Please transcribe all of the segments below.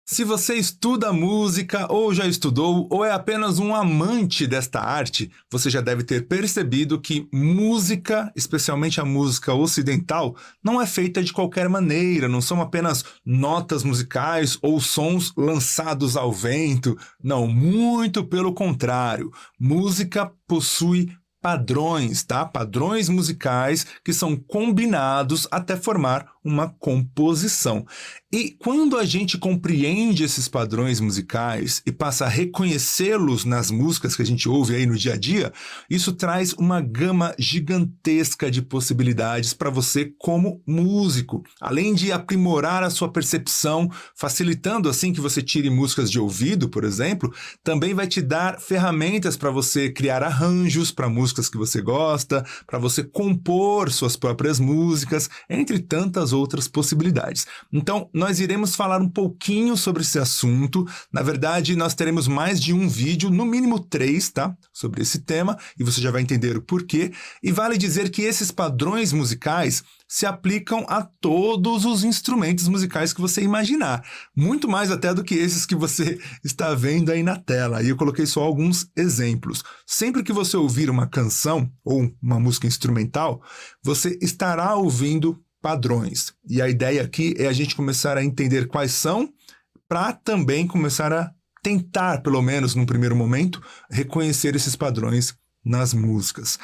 Se você estuda música, ou já estudou, ou é apenas um amante desta arte, você já deve ter percebido que música, especialmente a música ocidental, não é feita de qualquer maneira, não são apenas notas musicais ou sons lançados ao vento. Não, muito pelo contrário. Música possui padrões, tá? Padrões musicais que são combinados até formar uma composição. E quando a gente compreende esses padrões musicais e passa a reconhecê-los nas músicas que a gente ouve aí no dia a dia, isso traz uma gama gigantesca de possibilidades para você como músico. Além de aprimorar a sua percepção, facilitando assim que você tire músicas de ouvido, por exemplo, também vai te dar ferramentas para você criar arranjos para músicas que você gosta, para você compor suas próprias músicas, entre tantas outras possibilidades. Então, nós iremos falar um pouquinho sobre esse assunto. Na verdade, nós teremos mais de um vídeo, no mínimo 3, tá? Sobre esse tema, e você já vai entender o porquê. E vale dizer que esses padrões musicais se aplicam a todos os instrumentos musicais que você imaginar. Muito mais até do que esses que você está vendo aí na tela. E eu coloquei só alguns exemplos. Sempre que você ouvir uma canção ou uma música instrumental, você estará ouvindo padrões. E a ideia aqui é a gente começar a entender quais são, para também começar a tentar, pelo menos num primeiro momento, reconhecer esses padrões nas músicas.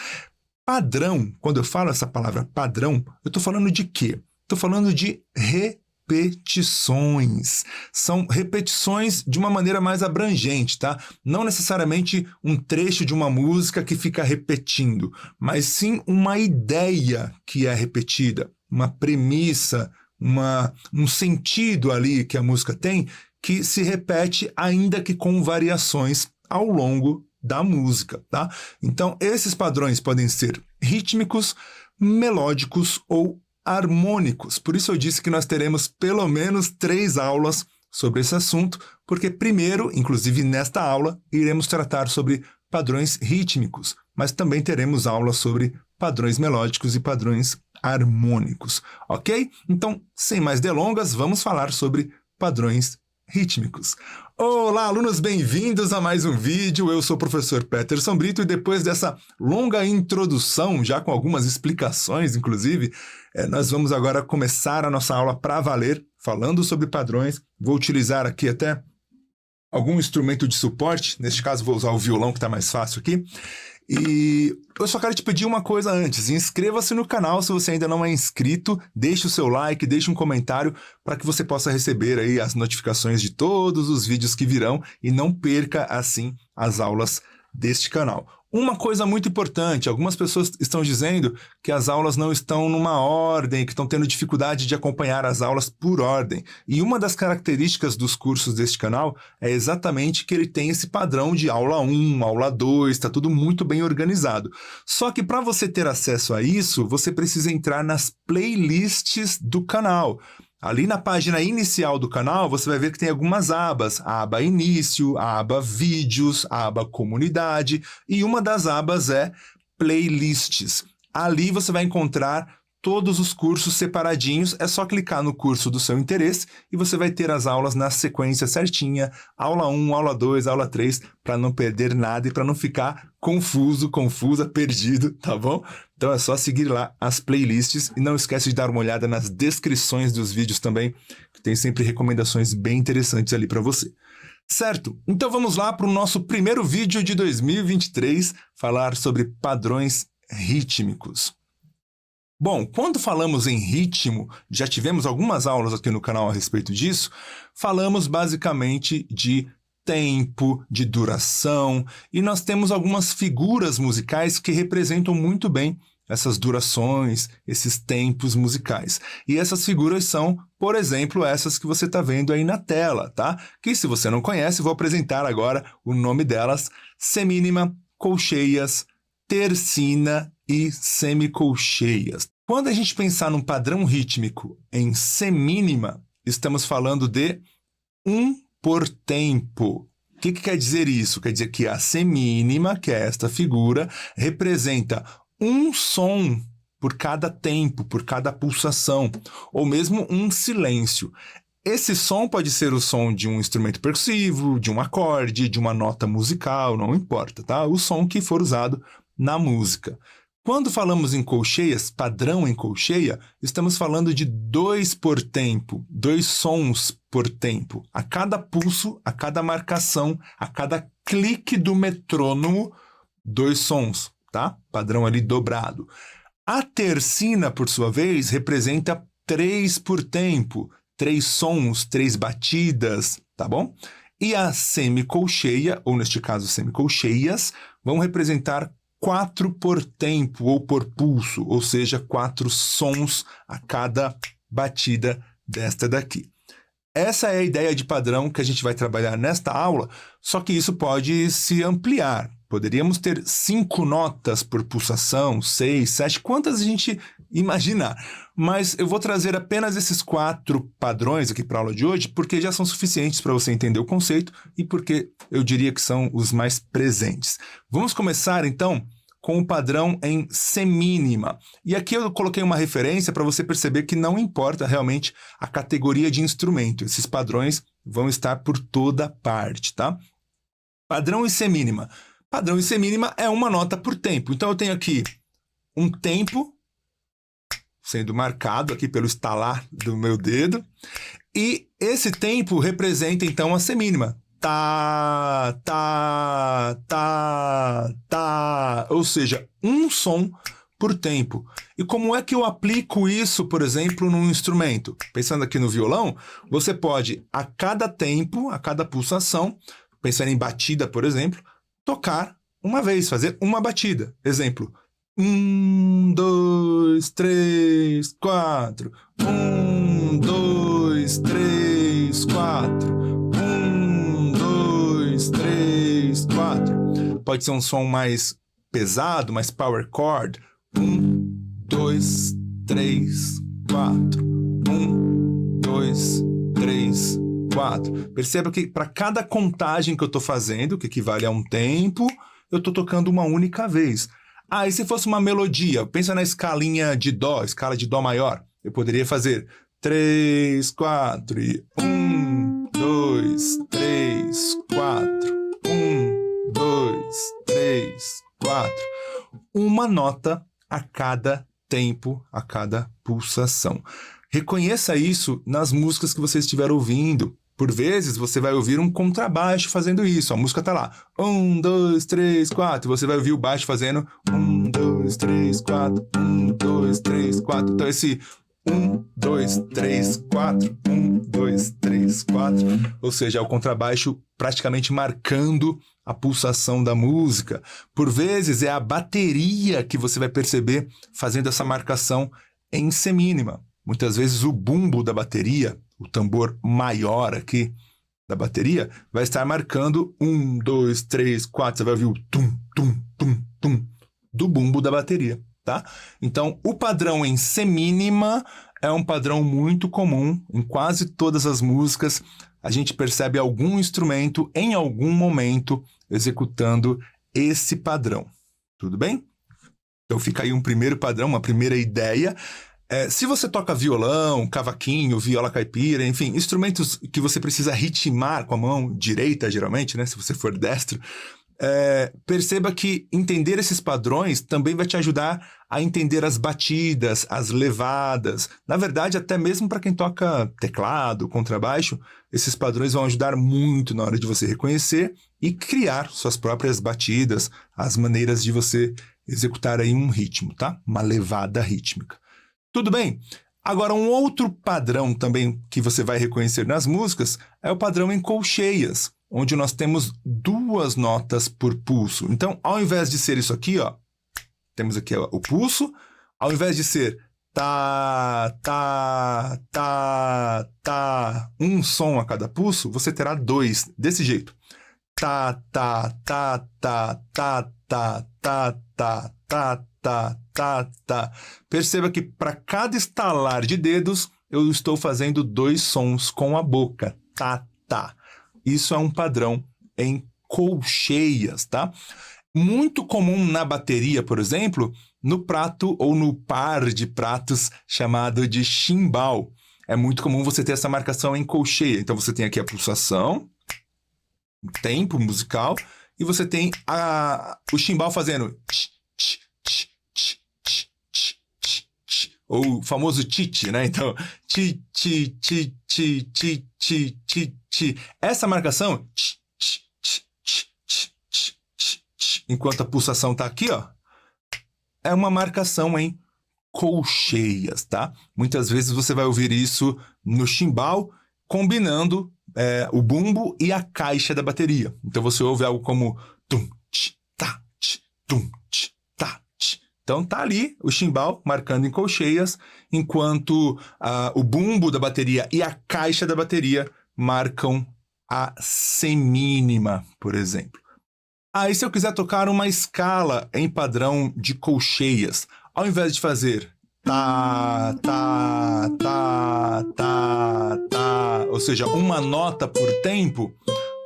Padrão, quando eu falo essa palavra padrão, eu estou falando de quê? Estou falando de repetições. São repetições de uma maneira mais abrangente, tá? Não necessariamente um trecho de uma música que fica repetindo, mas sim uma ideia que é repetida, uma premissa, um sentido ali que a música tem, que se repete ainda que com variações ao longo da música, tá? Então, esses padrões podem ser rítmicos, melódicos ou harmônicos. Por isso eu disse que nós teremos pelo menos 3 aulas sobre esse assunto, porque primeiro, inclusive nesta aula, iremos tratar sobre padrões rítmicos, mas também teremos aulas sobre padrões melódicos e padrões harmônicos, ok? Então, sem mais delongas, vamos falar sobre padrões rítmicos. Olá, alunos, bem-vindos a mais um vídeo. Eu sou o professor Peterson Brito e depois dessa longa introdução, já com algumas explicações, inclusive, nós vamos agora começar a nossa aula para valer, falando sobre padrões. Vou utilizar aqui até algum instrumento de suporte, neste caso vou usar o violão que está mais fácil aqui. E eu só quero te pedir uma coisa antes, inscreva-se no canal se você ainda não é inscrito, deixe o seu like, deixe um comentário para que você possa receber aí as notificações de todos os vídeos que virão e não perca assim as aulas deste canal. Uma coisa muito importante, algumas pessoas estão dizendo que as aulas não estão numa ordem, que estão tendo dificuldade de acompanhar as aulas por ordem. E uma das características dos cursos deste canal é exatamente que ele tem esse padrão de aula 1, aula 2, está tudo muito bem organizado. Só que para você ter acesso a isso, você precisa entrar nas playlists do canal. Ali na página inicial do canal, você vai ver que tem algumas abas. A aba Início, a aba Vídeos, a aba Comunidade e uma das abas é Playlists. Ali você vai encontrar todos os cursos separadinhos, é só clicar no curso do seu interesse e você vai ter as aulas na sequência certinha, aula 1, aula 2, aula 3, para não perder nada e para não ficar confuso, confusa, perdido, tá bom? Então é só seguir lá as playlists e não esquece de dar uma olhada nas descrições dos vídeos também, que tem sempre recomendações bem interessantes ali para você. Certo? Então vamos lá para o nosso primeiro vídeo de 2023, falar sobre padrões rítmicos. Bom, quando falamos em ritmo, já tivemos algumas aulas aqui no canal a respeito disso, falamos basicamente de tempo, de duração, e nós temos algumas figuras musicais que representam muito bem essas durações, esses tempos musicais. E essas figuras são, por exemplo, essas que você está vendo aí na tela, tá? Que se você não conhece, vou apresentar agora o nome delas: semínima, colcheias, tercina e semicolcheias. Quando a gente pensar num padrão rítmico em semínima, estamos falando de 1 por tempo. O que quer dizer isso? Quer dizer que a semínima, que é esta figura, representa um som por cada tempo, por cada pulsação, ou mesmo um silêncio. Esse som pode ser o som de um instrumento percussivo, de um acorde, de uma nota musical, não importa, tá? O som que for usado na música. Quando falamos em colcheias, padrão em colcheia, estamos falando de 2 por tempo, 2 sons por tempo. A cada pulso, a cada marcação, a cada clique do metrônomo, 2 sons, tá? Padrão ali dobrado. A tercina, por sua vez, representa 3 por tempo, 3 sons, 3 batidas, tá bom? E a semicolcheia, ou neste caso semicolcheias, vão representar 4 por tempo ou por pulso, ou seja, 4 sons a cada batida desta daqui. Essa é a ideia de padrão que a gente vai trabalhar nesta aula, só que isso pode se ampliar. Poderíamos ter 5 notas por pulsação, 6, 7, quantas a gente imaginar. Mas eu vou trazer apenas esses 4 padrões aqui para a aula de hoje, porque já são suficientes para você entender o conceito e porque eu diria que são os mais presentes. Vamos começar, então, com o padrão em semínima. E aqui eu coloquei uma referência para você perceber que não importa realmente a categoria de instrumento. Esses padrões vão estar por toda parte, tá? Padrão em semínima. Padrão em semínima é uma nota por tempo. Então eu tenho aqui um tempo sendo marcado aqui pelo estalar do meu dedo. E esse tempo representa, então, a semínima. Tá, tá, tá, tá. Ou seja, um som por tempo. E como é que eu aplico isso, por exemplo, num instrumento? Pensando aqui no violão, você pode, a cada tempo, a cada pulsação, pensando em batida, por exemplo, tocar uma vez, fazer uma batida. Exemplo. 1, 2, 3, 4. 1, 2, 3, 4. 1, 2, 3, 4. Pode ser um som mais pesado, mais power chord. 1, 2, 3, 4. 1, 2, 3, 4. Perceba que para cada contagem que eu estou fazendo, que equivale a um tempo, eu estou tocando uma única vez. Ah, e se fosse uma melodia? Pensa na escalinha de dó, escala de dó maior. Eu poderia fazer 3, 4 e 1, 2, 3, 4. 1, 2, 3, 4. Uma nota a cada tempo, a cada pulsação. Reconheça isso nas músicas que você estiver ouvindo. Por vezes, você vai ouvir um contrabaixo fazendo isso. A música está lá. 1, 2, 3, 4. Você vai ouvir o baixo fazendo 1, 2, 3, 4. 1, 2, 3, 4. Então, esse 1, 2, 3, 4. 1, 2, 3, 4. Ou seja, é o contrabaixo praticamente marcando a pulsação da música. Por vezes, é a bateria que você vai perceber fazendo essa marcação em semínima. Muitas vezes, o bumbo da bateria, o tambor maior aqui da bateria, vai estar marcando 1, 2, 3, 4. Você vai ouvir o tum, tum, tum, tum do bumbo da bateria, tá? Então, o padrão em semínima é um padrão muito comum em quase todas as músicas. A gente percebe algum instrumento em algum momento executando esse padrão. Tudo bem? Então, fica aí um primeiro padrão, uma primeira ideia. Se você toca violão, cavaquinho, viola caipira, enfim, instrumentos que você precisa ritmar com a mão direita, geralmente, né? Se você for destro, perceba que entender esses padrões também vai te ajudar a entender as batidas, as levadas. Na verdade, até mesmo para quem toca teclado, contrabaixo, esses padrões vão ajudar muito na hora de você reconhecer e criar suas próprias batidas, as maneiras de você executar aí um ritmo, tá? Uma levada rítmica. Tudo bem? Agora, um outro padrão também que você vai reconhecer nas músicas é o padrão em colcheias, onde nós temos 2 notas por pulso. Então, ao invés de ser isso aqui, ó, temos aqui o pulso, ao invés de ser tá, tá, tá, tá, um som a cada pulso, você terá 2, desse jeito. Tá, tá, tá, tá, tá, tá, tá, tá, tá, tá, tá, tá. Perceba que para cada estalar de dedos, eu estou fazendo 2 sons com a boca. Tá, tá. Isso é um padrão em colcheias, tá? Muito comum na bateria, por exemplo, no prato ou no par de pratos chamado de chimbal. é muito comum você ter essa marcação em colcheia. Então você tem aqui a pulsação, o tempo musical, e você tem o chimbal fazendo tch, tch, tch, tch, tch, tch, tch, tch, ou o famoso tch, né? Então, tch, tch, tch, tch, tch, tch, tch, tch. Essa marcação, tch, tch, tch, tch, tch, tch, tch, tch, enquanto a pulsação tá aqui, ó, é uma marcação em colcheias, tá? Muitas vezes você vai ouvir isso no chimbal, combinando o bumbo e a caixa da bateria. Então você ouve algo como tum, tch, tá, tch, tum, tch, tá, tch. Então tá ali o chimbal marcando em colcheias, enquanto o bumbo da bateria e a caixa da bateria marcam a semínima, por exemplo. Aí se eu quiser tocar uma escala em padrão de colcheias, ao invés de fazer tá, tá, tá, tá, tá, ou seja, uma nota por tempo,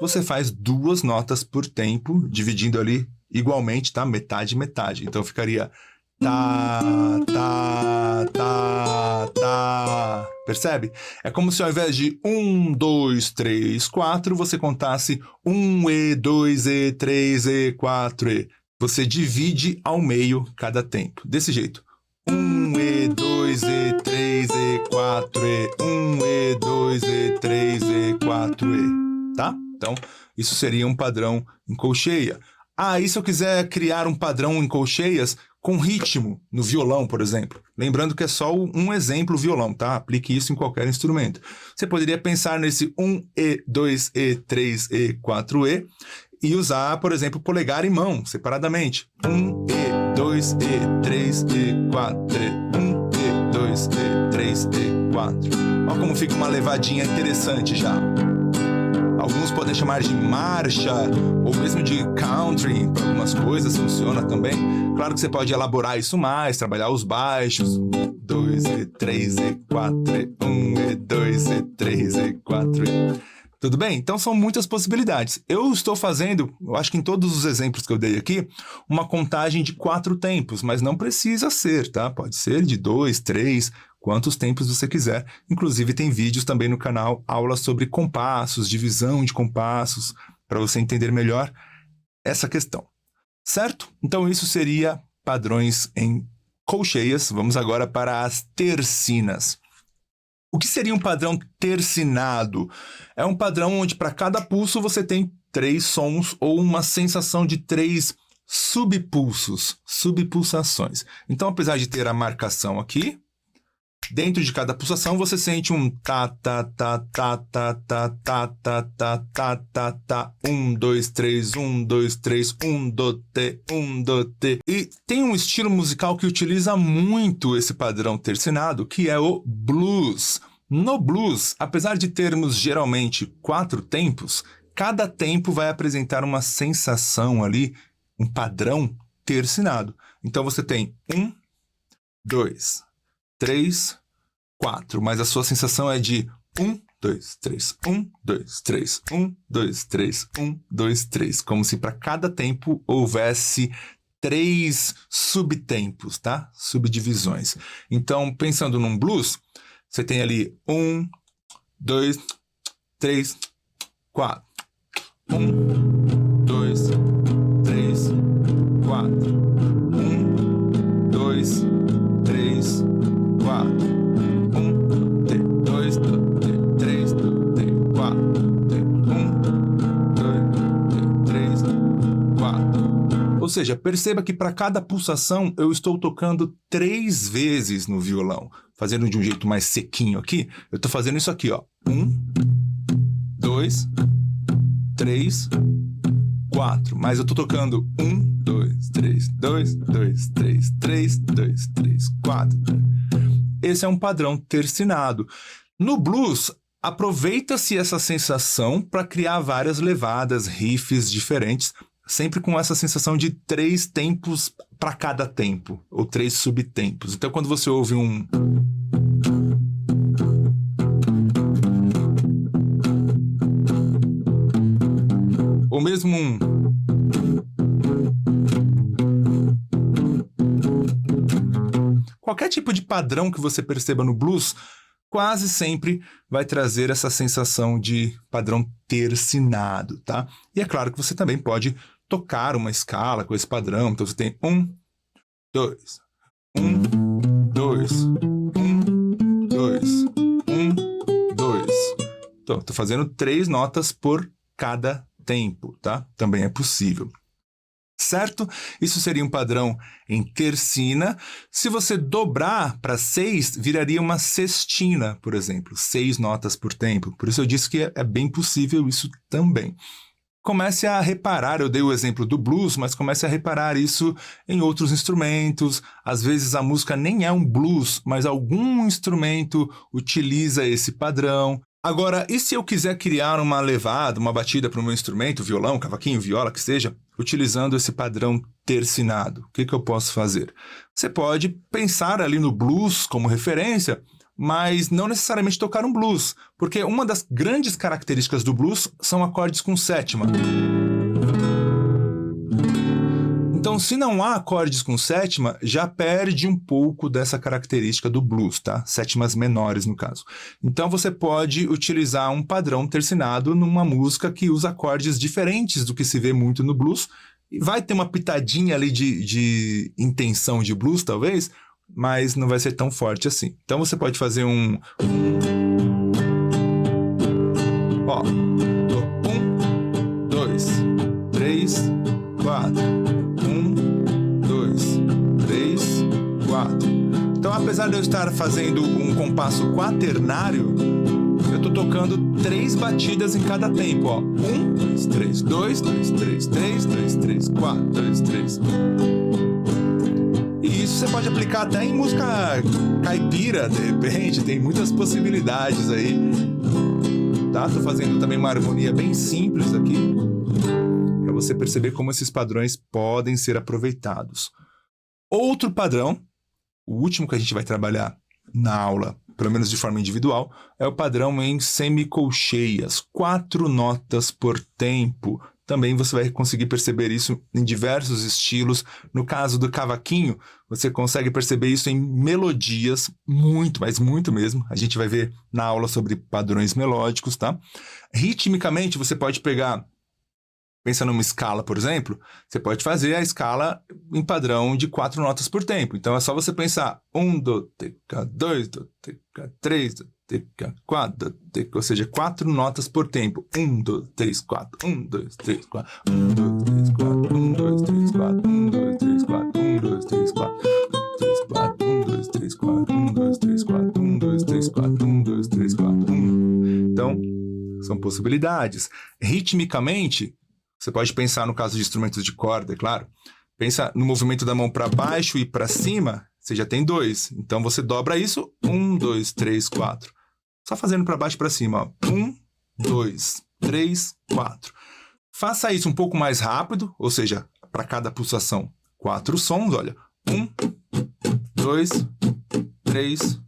você faz 2 notas por tempo, dividindo ali igualmente, tá? Metade, metade. Então ficaria tá, tá, tá, tá. Percebe? É como se ao invés de 1, 2, 3, 4, você contasse 1E, 2E, 3E, 4E. Você divide ao meio cada tempo. Desse jeito. 1E, 2E, 3E, 4E. 1E, 2E, 3E, 4E. Tá? Então, isso seria um padrão em colcheia. E se eu quiser criar um padrão em colcheias com ritmo no violão, por exemplo. Lembrando que é só um exemplo violão, tá? Aplique isso em qualquer instrumento. Você poderia pensar nesse 1E, 2E, 3E, 4E e usar, por exemplo, polegar e mão, separadamente. 1E, 2E, 3E, 4E. 1E, 2E, 3E, 4. Olha como fica uma levadinha interessante já. Alguns podem chamar de marcha ou mesmo de country, para algumas coisas funciona também. Claro que você pode elaborar isso mais, trabalhar os baixos. 2E, 3E, 4E, 1E, 2E, 3E, 4E. Tudo bem? Então são muitas possibilidades. Eu estou fazendo, eu acho que em todos os exemplos que eu dei aqui, uma contagem de 4 tempos, mas não precisa ser, tá? Pode ser de 2, 3, quantos tempos você quiser. Inclusive tem vídeos também no canal, aulas sobre compassos, divisão de compassos, para você entender melhor essa questão. Certo? Então isso seria padrões em colcheias. Vamos agora para as tercinas. O que seria um padrão tercinado? É um padrão onde para cada pulso você tem 3 sons ou uma sensação de 3 subpulsos, subpulsações. Então, apesar de ter a marcação aqui, dentro de cada pulsação você sente um tá, tá, tá, tá, tá, tá, tá, tá, tá, tá, tá, tá, 1, 2, 3, 1, 2, 3, 1, do, te, 1, do, te. E tem um estilo musical que utiliza muito esse padrão tercinado, que é o blues. No blues, apesar de termos geralmente 4 tempos, cada tempo vai apresentar uma sensação ali, um padrão tercinado. Então você tem 1, 2, 3, 4, mas a sua sensação é de 1, 2, 3, 1, 2, 3, 1, 2, 3, 1, 2, 3, como se para cada tempo houvesse 3 subtempos, tá? Subdivisões. Então, pensando num blues, você tem ali 1, 2, 3, 4. 1, 2, 3, 4. 1, 2, 3, 4. 1, 2, 3, 4. 1, 2, 3, 4. Ou seja, perceba que para cada pulsação eu estou tocando 3 vezes no violão. Fazendo de um jeito mais sequinho aqui, eu estou fazendo isso aqui, ó. 1, 2, 3, 4. Mas eu estou tocando 1, 2, 3, 2, 2, 3, 3, 2, 3, 4. Esse é um padrão tercinado. No blues, aproveita-se essa sensação para criar várias levadas, riffs diferentes, sempre com essa sensação de 3 tempos para cada tempo, ou 3 subtempos. Então, quando você ouve um... ou mesmo um... qualquer tipo de padrão que você perceba no blues, quase sempre vai trazer essa sensação de padrão tercinado, tá? E é claro que você também pode tocar uma escala com esse padrão. Então você tem 1, 2, 1, 2, 1, 2, 1, 2. Então, estou fazendo 3 notas por cada tempo, tá? Também é possível. Certo? Isso seria um padrão em tercina. Se você dobrar para 6, viraria uma sextina, por exemplo. 6 notas por tempo. Por isso eu disse que é bem possível isso também. Comece a reparar, eu dei o exemplo do blues, mas comece a reparar isso em outros instrumentos. Às vezes a música nem é um blues, mas algum instrumento utiliza esse padrão. Agora, e se eu quiser criar uma levada, uma batida para o meu instrumento, violão, cavaquinho, viola, que seja, utilizando esse padrão tercinado? O que eu posso fazer? Você pode pensar ali no blues como referência, mas não necessariamente tocar um blues, porque uma das grandes características do blues são acordes com sétima. Então, se não há acordes com sétima, já perde um pouco dessa característica do blues, tá? Sétimas menores, no caso. Então, você pode utilizar um padrão tercinado numa música que usa acordes diferentes do que se vê muito no blues. E vai ter uma pitadinha ali de intenção de blues, talvez, mas não vai ser tão forte assim. Então, você pode fazer um... Ó, 1, 2, 3, 4... 3, 4. Então, apesar de eu estar fazendo um compasso quaternário, eu estou tocando 3 batidas em cada tempo, ó. 1, 2, 3, 2, 2, 3, 3, 2, 3, 4, 2, 3. E isso você pode aplicar até em música caipira, de repente, tem muitas possibilidades aí. Tá? Tô fazendo também uma harmonia bem simples aqui, para você perceber como esses padrões podem ser aproveitados. Outro padrão, o último que a gente vai trabalhar na aula, pelo menos de forma individual, é o padrão em semicolcheias, 4 notas por tempo. Também você vai conseguir perceber isso em diversos estilos. No caso do cavaquinho, você consegue perceber isso em melodias, muito, mas muito mesmo. A gente vai ver na aula sobre padrões melódicos, tá? Ritmicamente, você pode pegar... Pensa numa escala, por exemplo, você pode fazer a escala em padrão de 4 notas por tempo. Então, é só você pensar 1, do, teca, 2, do, teca, 3, do, teca, 4, do, teca, ou seja, 4 notas por tempo. 1, 2, 3, 4, 1, 2, 3, 4, 1, 2, 3, 4, 1, 2, 3, 4, 1, 2, 3, 4, 1, 2, 3, 4, 1, 2, 3, 4, 1, 2, 3, 4, 1, 2, 3, 4, 1, 2, 3, 4, 1. Então, são possibilidades. Ritmicamente, você pode pensar no caso de instrumentos de corda, é claro. Pensa no movimento da mão para baixo e para cima, você já tem 2. Então, você dobra isso, 1, 2, 3, 4. Só fazendo para baixo e para cima, ó. 1, 2, 3, 4. Faça isso um pouco mais rápido, ou seja, para cada pulsação, 4 sons, olha. 1, 2, 3,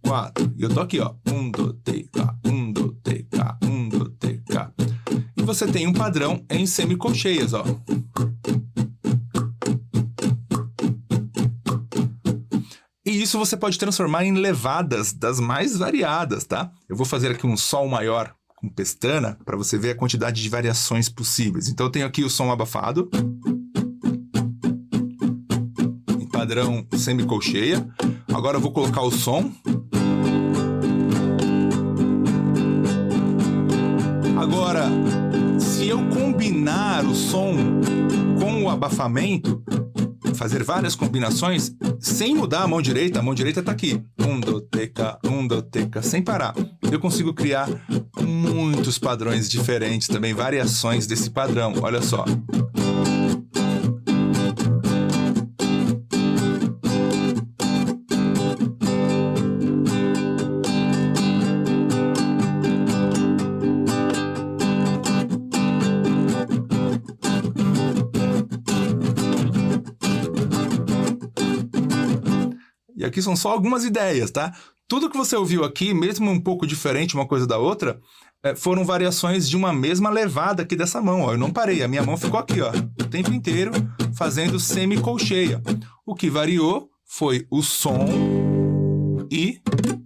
4. E eu tô aqui, ó. 1, 2, 3, 4, 1, 2, 3, 4, 1, 2, 3, 4. E você tem um padrão em semicolcheias, ó. E isso você pode transformar em levadas das mais variadas, tá? Eu vou fazer aqui um sol maior com pestana para você ver a quantidade de variações possíveis. Então eu tenho aqui o som abafado, em padrão semicolcheia. Agora eu vou colocar o som. Agora, se eu combinar o som com o abafamento, fazer várias combinações, sem mudar a mão direita está aqui. 1, 2, teca, 1, 2, teca, sem parar. Eu consigo criar muitos padrões diferentes, também variações desse padrão. Olha só. E aqui são só algumas ideias, tá? Tudo que você ouviu aqui, mesmo um pouco diferente uma coisa da outra, foram variações de uma mesma levada aqui dessa mão, ó. Eu não parei, a minha mão ficou aqui, ó, o tempo inteiro fazendo semicolcheia. O que variou foi o som e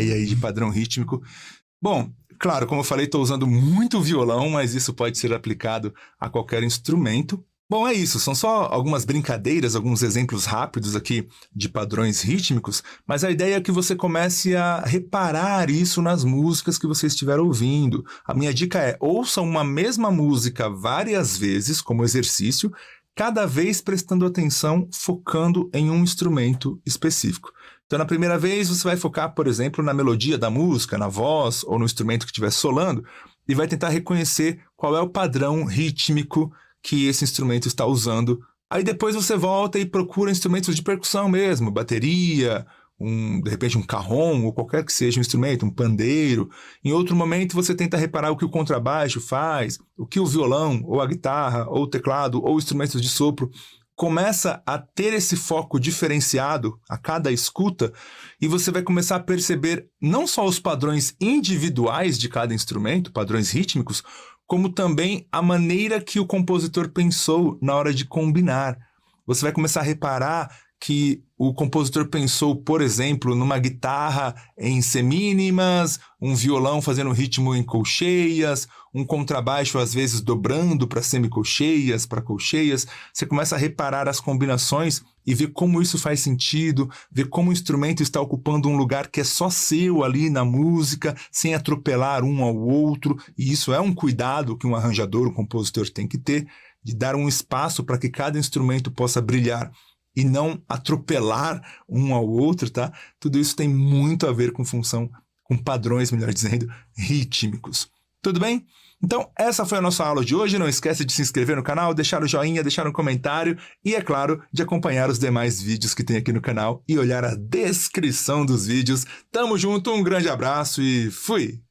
ideia aí de padrão rítmico. Bom, claro, como eu falei, estou usando muito violão, mas isso pode ser aplicado a qualquer instrumento. Bom, é isso, são só algumas brincadeiras, alguns exemplos rápidos aqui de padrões rítmicos, mas a ideia é que você comece a reparar isso nas músicas que você estiver ouvindo. A minha dica é, ouça uma mesma música várias vezes, como exercício, cada vez prestando atenção, focando em um instrumento específico. Então, na primeira vez, você vai focar, por exemplo, na melodia da música, na voz ou no instrumento que estiver solando, e vai tentar reconhecer qual é o padrão rítmico que esse instrumento está usando. Aí depois você volta e procura instrumentos de percussão mesmo, bateria, de repente um cajón, ou qualquer que seja um instrumento, um pandeiro. Em outro momento você tenta reparar o que o contrabaixo faz, o que o violão, ou a guitarra, ou o teclado, ou instrumentos de sopro. Começa a ter esse foco diferenciado a cada escuta e você vai começar a perceber não só os padrões individuais de cada instrumento, padrões rítmicos, como também a maneira que o compositor pensou na hora de combinar. Você vai começar a reparar que o compositor pensou, por exemplo, numa guitarra em semínimas, um violão fazendo ritmo em colcheias, um contrabaixo às vezes dobrando para semicolcheias, para colcheias. Você começa a reparar as combinações e ver como isso faz sentido, ver como o instrumento está ocupando um lugar que é só seu ali na música, sem atropelar um ao outro. E isso é um cuidado que um arranjador, um compositor tem que ter, de dar um espaço para que cada instrumento possa brilhar e não atropelar um ao outro, tá? Tudo isso tem muito a ver com padrões, melhor dizendo, rítmicos. Tudo bem? Então, essa foi a nossa aula de hoje. Não esquece de se inscrever no canal, deixar o joinha, deixar um comentário e, é claro, de acompanhar os demais vídeos que tem aqui no canal e olhar a descrição dos vídeos. Tamo junto, um grande abraço e fui!